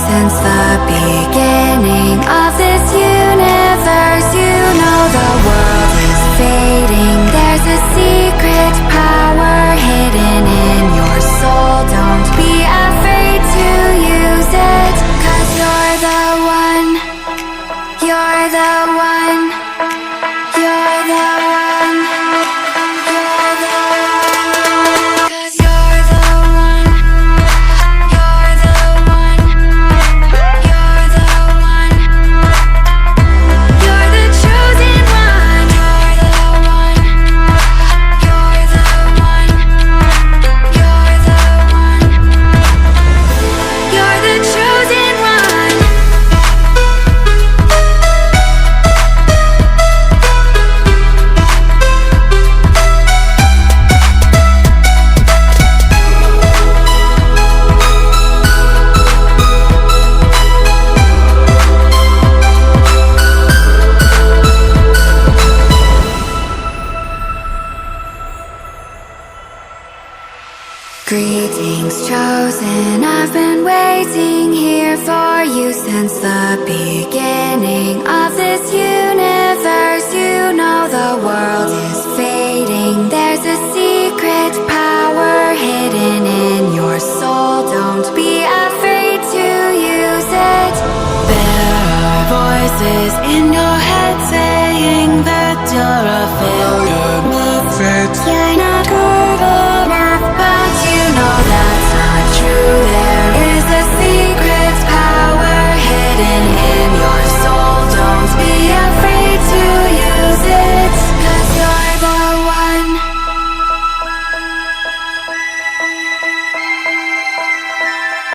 since the beginning of this universe. You know the world is fading. There's a secret power hidden in your soul. Don't be afraid to use it, 'cause you're the one. You're the one. You're the one. You're the one. 'Cause you're the one. You're the one. You're the one. You're the chosen one. You're the one. You're the one. You're the one. You're the chosen one. Greetings, chosen. I've been waiting here for you since the beginning of this universe. You know the world is fading. There's a secret power hidden in your soul. Don't be afraid to use it. There are voices in your head saying that you're a failure. You're not